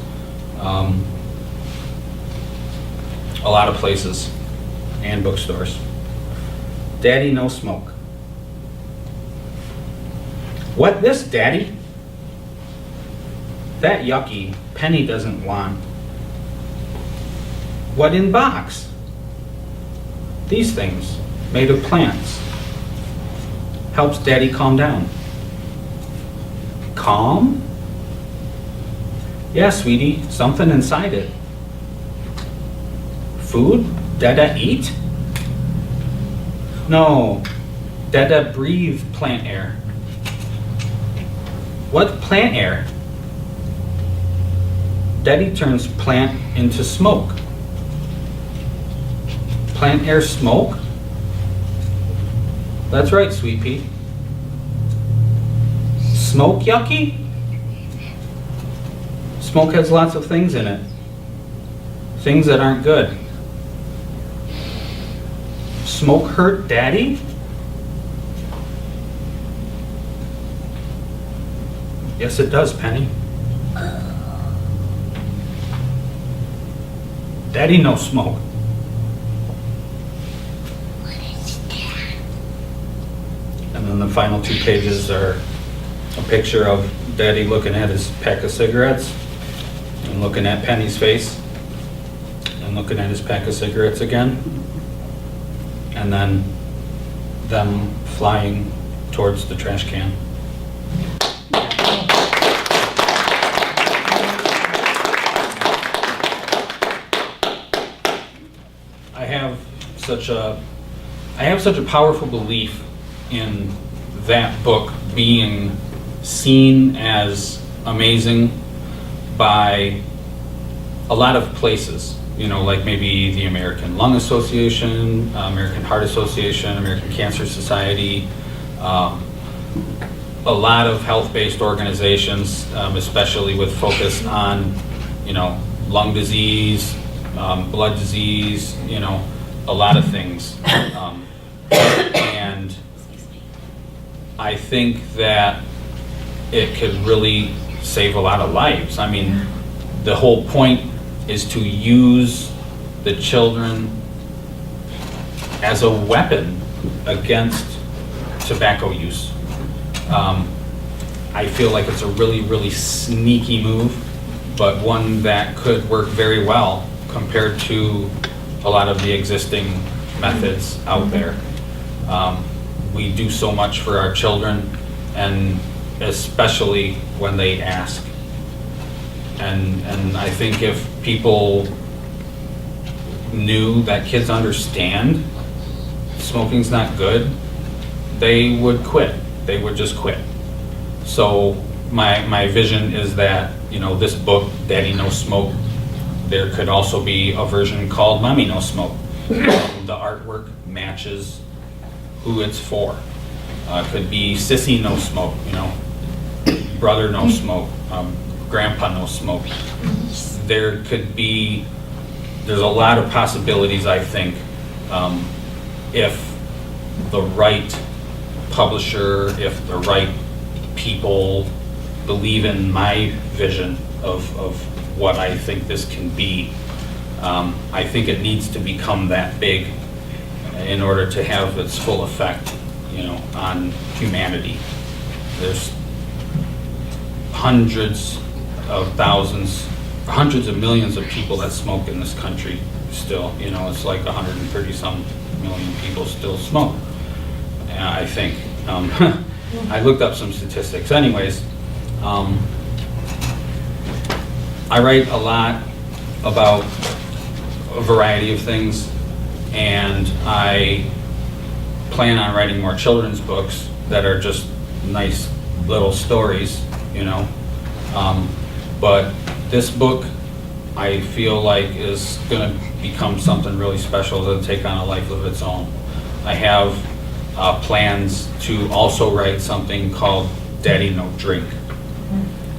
a lot of places, and bookstores. Daddy, no smoke. What this, Daddy? That yucky, Penny doesn't want. What in box? These things, made of plants. Helps Daddy calm down. Calm? Yeah, sweetie, something inside it. Food? Dada eat? No, Dada breathe plant air. What plant air? Daddy turns plant into smoke. Plant air smoke? That's right, Sweet Pea. Smoke yucky? Smoke has lots of things in it. Things that aren't good. Smoke hurt Daddy? Yes, it does, Penny. Daddy, no smoke. And then the final 2 pages are a picture of Daddy looking at his pack of cigarettes and looking at Penny's face and looking at his pack of cigarettes again. And then them flying towards the trash can. I have such a powerful belief in that book being seen as amazing by a lot of places, you know, like maybe the American Lung Association, American Heart Association, American Cancer Society, a lot of health-based organizations, especially with focus on, you know, lung disease, blood disease, you know, a lot of things. And I think that it could really save a lot of lives. I mean, the whole point is to use the children as a weapon against tobacco use. I feel like it's a really, really sneaky move, but one that could work very well compared to a lot of the existing methods out there. We do so much for our children, and especially when they ask. And I think if people knew that kids understand smoking's not good, they would quit. They would just quit. So my vision is that, you know, this book, Daddy No Smoke, there could also be a version called Mommy No Smoke. The artwork matches who it's for. Could be Sissy No Smoke, you know, Brother No Smoke, Grandpa No Smoke. There could be, there's a lot of possibilities, I think, if the right publisher, if the right people believe in my vision of what I think this can be. I think it needs to become that big in order to have its full effect, you know, on humanity. There's hundreds of thousands, hundreds of millions of people that smoke in this country still. You know, it's like 130 some million people still smoke, I think. I looked up some statistics. Anyways, I write a lot about a variety of things, and I plan on writing more children's books that are just nice little stories, you know. But this book, I feel like, is going to become something really special to take on a life of its own. I have plans to also write something called Daddy No Drink.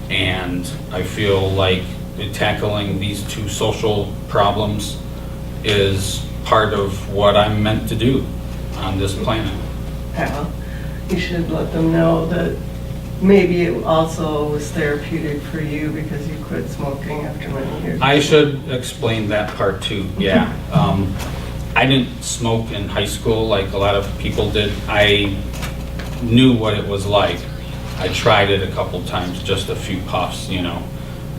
And I feel like tackling these two social problems is part of what I'm meant to do on this planet. Well, you should let them know that maybe it also was therapeutic for you because you quit smoking after many years. I should explain that part too, yeah. I didn't smoke in high school like a lot of people did. I knew what it was like. I tried it a couple times, just a few puffs, you know.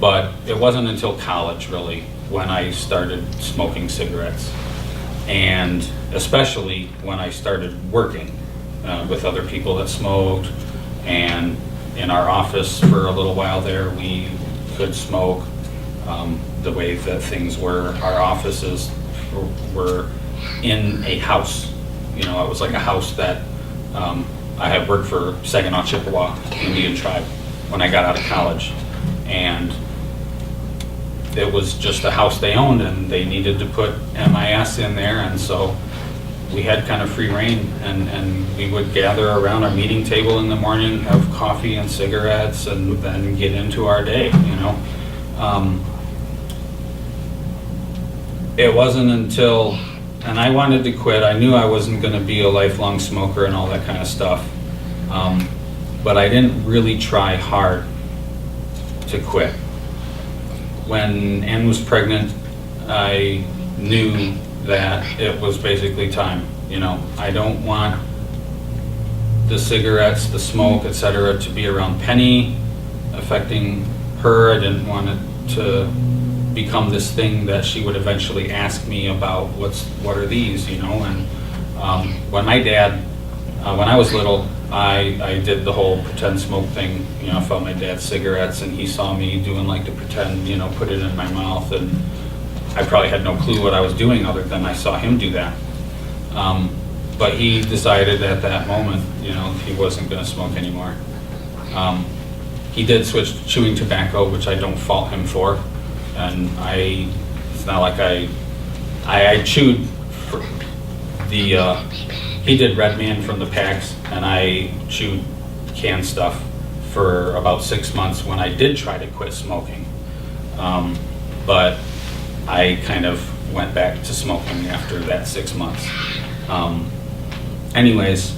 But it wasn't until college, really, when I started smoking cigarettes. And especially when I started working with other people that smoked. And in our office for a little while there, we could smoke. The way that things were, our offices were in a house. You know, it was like a house that I had worked for Saginaw Chippewa Indian tribe when I got out of college. And it was just a house they owned, and they needed to put MIS in there, and so we had kind of free reign, and we would gather around our meeting table in the morning, have coffee and cigarettes, and then get into our day, you know. It wasn't until, and I wanted to quit, I knew I wasn't going to be a lifelong smoker and all that kind of stuff, but I didn't really try hard to quit. When Ann was pregnant, I knew that it was basically time. You know, I don't want the cigarettes, the smoke, etc., to be around Penny, affecting her. I didn't want it to become this thing that she would eventually ask me about what are these, you know. And when my dad, when I was little, I did the whole pretend smoke thing. You know, I felt my dad's cigarettes, and he saw me doing like the pretend, you know, put it in my mouth, and I probably had no clue what I was doing other than I saw him do that. But he decided at that moment, you know, he wasn't going to smoke anymore. He did switch to chewing tobacco, which I don't fault him for. And it's not like I chewed for the, he did Red Man from the packs, and I chewed canned stuff for about 6 months when I did try to quit smoking. But I kind of went back to smoking after that 6 months. Anyways,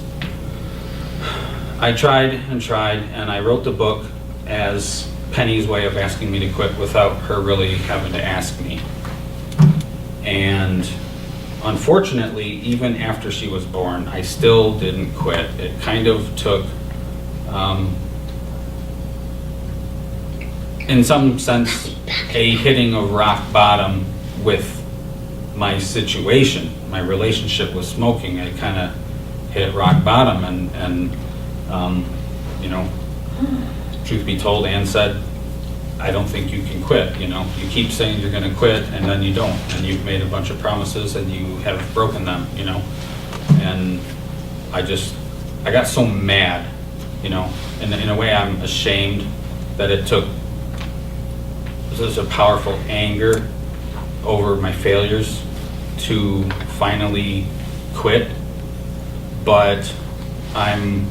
I tried and tried, and I wrote the book as Penny's way of asking me to quit without her really having to ask me. And unfortunately, even after she was born, I still didn't quit. It kind of took, in some sense, a hitting of rock bottom with my situation, my relationship with smoking. It kind of hit rock bottom, and you know, truth be told, Ann said, I don't think you can quit. You know, you keep saying you're going to quit, and then you don't, and you've made a bunch of promises, and you have broken them, you know. And I got so mad, you know, and in a way I'm ashamed that it took such a powerful anger over my failures to finally quit. But I'm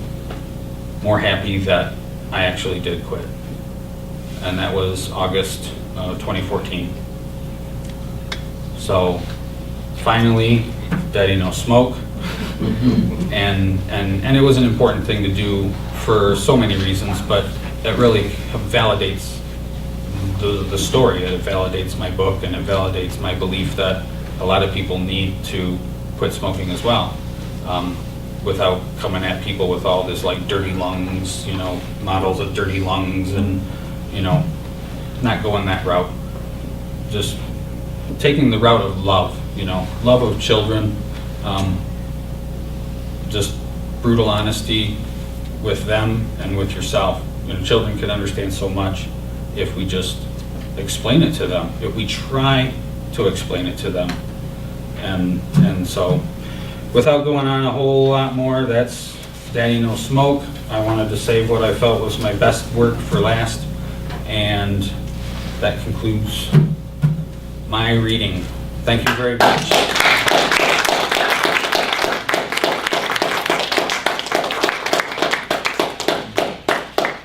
more happy that I actually did quit. And that was August 2014. So finally, Daddy No Smoke. And it was an important thing to do for so many reasons, but it really validates the story. It validates my book, and it validates my belief that a lot of people need to quit smoking as well, without coming at people with all this like dirty lungs, you know, models of dirty lungs, and, you know, not going that route. Just taking the route of love, you know, love of children, just brutal honesty with them and with yourself. You know, children can understand so much if we just explain it to them, if we try to explain it to them. And so, without going on a whole lot more, that's Daddy No Smoke. I wanted to save what I felt was my best work for last, and that concludes my reading. Thank you very much.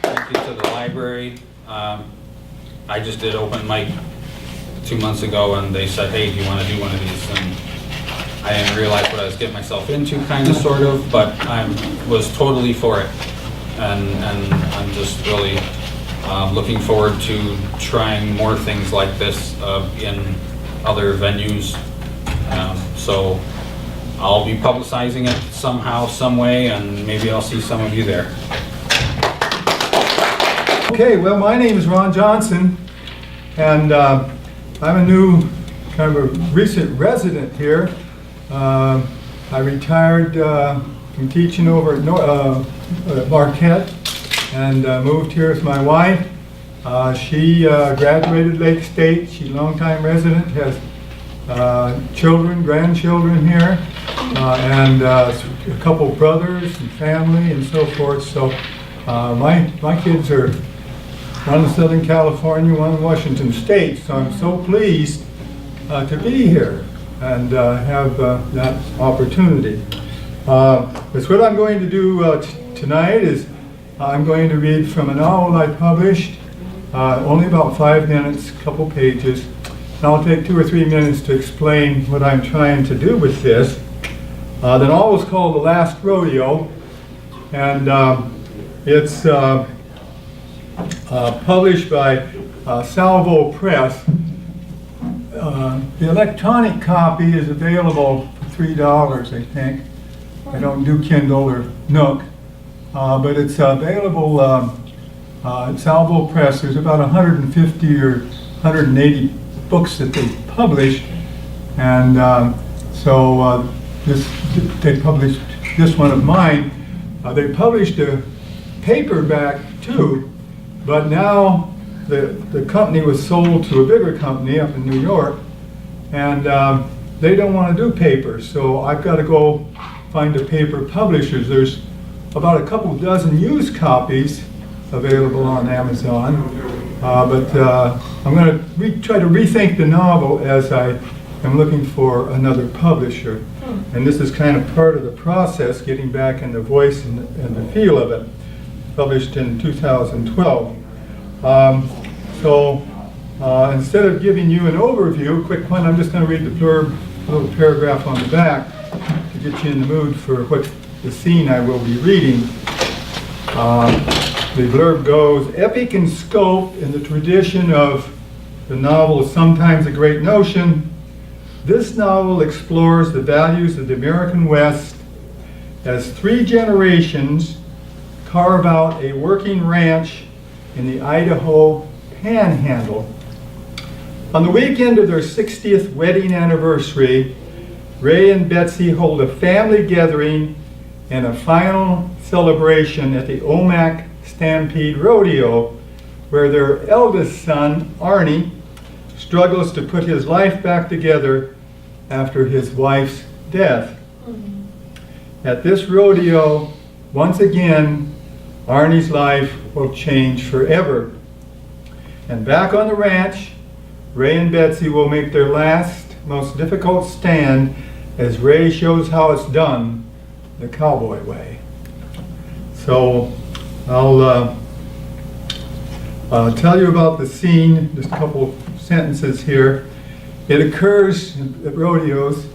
Thank you to the library. I just did open mic 2 months ago, and they said, hey, do you want to do one of these? And I didn't realize what I was getting myself into, kind of, sort of, but I was totally for it. and I'm just really looking forward to trying more things like this in other venues. So I'll be publicizing it somehow, some way, and maybe I'll see some of you there. Okay, well, my name is Ron Johnson, and I'm a new, kind of a recent resident here. I retired from teaching over at Marquette and moved here with my wife. She graduated Lake State. She's a longtime resident, has children, grandchildren here, and a couple brothers and family and so forth. So my kids are one in Southern California, one in Washington State. So I'm so pleased to be here and have that opportunity. That's what I'm going to do tonight. Is I'm going to read from a novel I published, only about 5 minutes, a couple pages. And I'll take 2 or 3 minutes to explain what I'm trying to do with this. The novel is called The Last Rodeo, and it's published by Salvo Press. The electronic copy is available for $3, I think. I don't do Kindle or Nook, but it's available at Salvo Press. There's about 150 or 180 books that they published, and they published this one of mine. They published a paperback too, but now the company was sold to a bigger company up in New York, and they don't want to do paper, so I've got to go find a paper publisher. There's about a couple dozen used copies available on Amazon, but I'm going to try to rethink the novel as I am looking for another publisher. And this is kind of part of the process, getting back in the voice and the feel of it. Published in 2012. Instead of giving you an overview, a quick one, I'm just going to read the blurb, a little paragraph on the back to get you in the mood for what the scene I will be reading. The blurb goes, epic in scope in the tradition of the novel Sometimes a Great Notion, this novel explores the values of the American West as 3 generations carve out a working ranch in the Idaho Panhandle. On the weekend of their 60th wedding anniversary, Ray and Betsy hold a family gathering and a final celebration at the Omak Stampede Rodeo, where their eldest son, Arnie, struggles to put his life back together after his wife's death. At this rodeo, once again, Arnie's life will change forever. And back on the ranch, Ray and Betsy will make their last, most difficult stand as Ray shows how it's done the cowboy way. So I'll tell you about the scene, just a couple sentences here. It occurs at rodeos.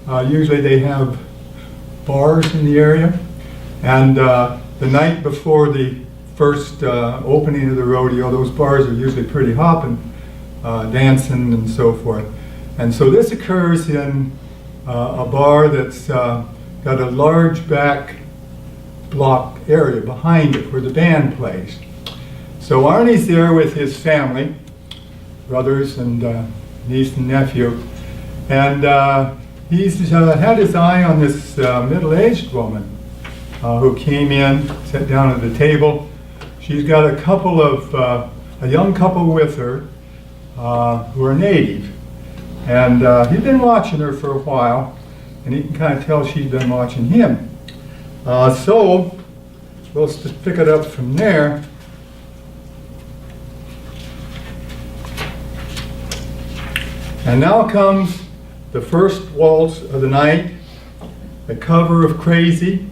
Usually they have bars in the area, and the night before the first opening of the rodeo, those bars are usually pretty hopping, dancing and so forth. And so this occurs in a bar that's got a large back block area behind it where the band plays. So Arnie's there with his family, brothers and niece and nephew, and he's had his eye on this middle-aged woman who came in, sat down at the table. She's got a young couple with her who are native, and he's been watching her for a while, and he can kind of tell she's been watching him. So we'll just pick it up from there. And now comes the first waltz of the night, the cover of Crazy,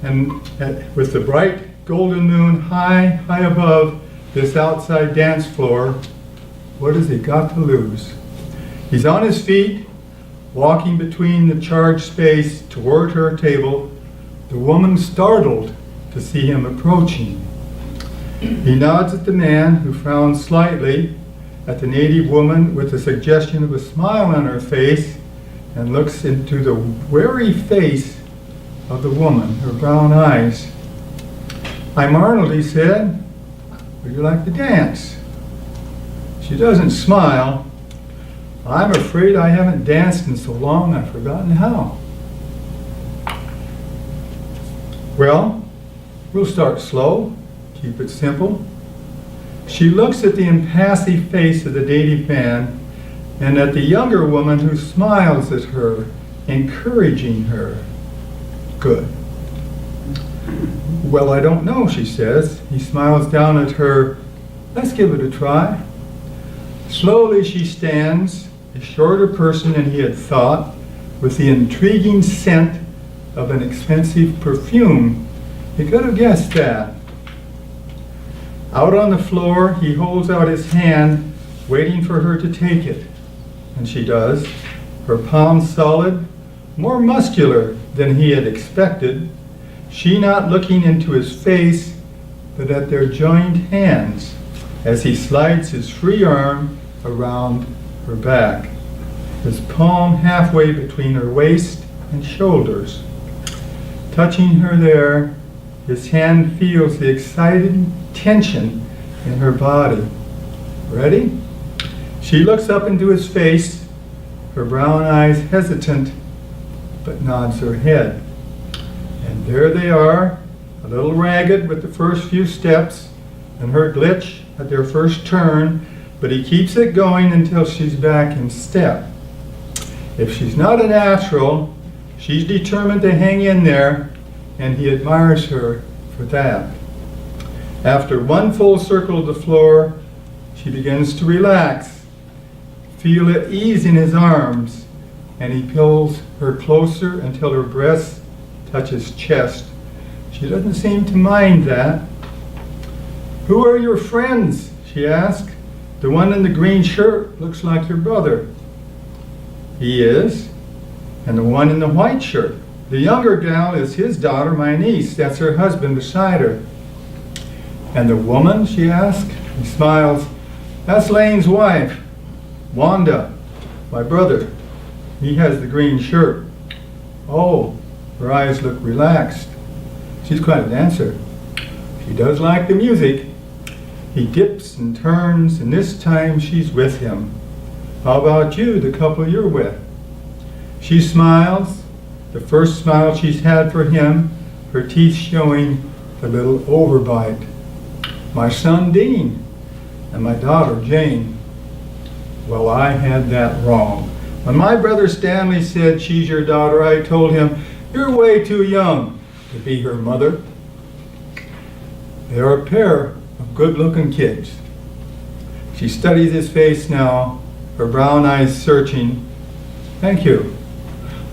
and with the bright golden moon high above this outside dance floor, what has he got to lose? He's on his feet, walking between the charged space toward her table, the woman startled to see him approaching. He nods at the man, who frowns slightly at the native woman with a suggestion of a smile on her face, and looks into the wary face of the woman, her brown eyes. "I'm Arnold," he said. "Would you like to dance?" She doesn't smile. "I'm afraid I haven't danced in so long I've forgotten how." "Well, we'll start slow, keep it simple." She looks at the impassive face of the native man and at the younger woman, who smiles at her, encouraging her. "Good." "Well, I don't know," she says. He smiles down at her. "Let's give it a try." Slowly she stands, a shorter person than he had thought, with the intriguing scent of an expensive perfume. He could have guessed that. Out on the floor, he holds out his hand, waiting for her to take it. And she does, her palm solid, more muscular than he had expected, she not looking into his face, but at their joined hands, as he slides his free arm around her back, his palm halfway between her waist and shoulders. Touching her there, his hand feels the excited tension in her body. "Ready?" She looks up into his face, her brown eyes hesitant, but nods her head. And there they are, a little ragged with the first few steps, and her glitch at their first turn, but he keeps it going until she's back in step. If she's not a natural, she's determined to hang in there, and he admires her for that. After one full circle of the floor, she begins to relax, feel at ease in his arms, and he pulls her closer until her breast touches chest. She doesn't seem to mind that. "Who are your friends?" she asks. "The one in the green shirt looks like your brother." "He is." "And the one in the white shirt?" "The younger gal is his daughter, my niece. That's her husband beside her." "And the woman?" she asks. He smiles. "That's Lane's wife, Wanda, my brother. He has the green shirt." "Oh." Her eyes look relaxed. She's quite a dancer. She does like the music. He dips and turns, and this time she's with him. "How about you, the couple you're with?" She smiles, the first smile she's had for him, her teeth showing a little overbite. "My son Dean, and my daughter Jane." Well, I had that wrong. When my brother Stanley said she's your daughter, I told him, "You're way too young to be her mother." They're a pair of good-looking kids. She studies his face now, her brown eyes searching. "Thank you.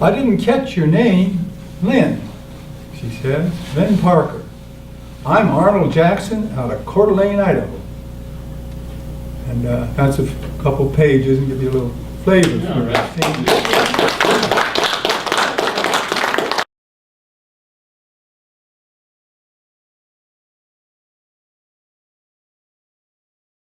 I didn't catch your name." "Lynn," she says. "Lynn Parker. I'm Arnold Jackson out of Coeur d'Alene, Idaho." And that's a couple pages and give you a little flavor. All right.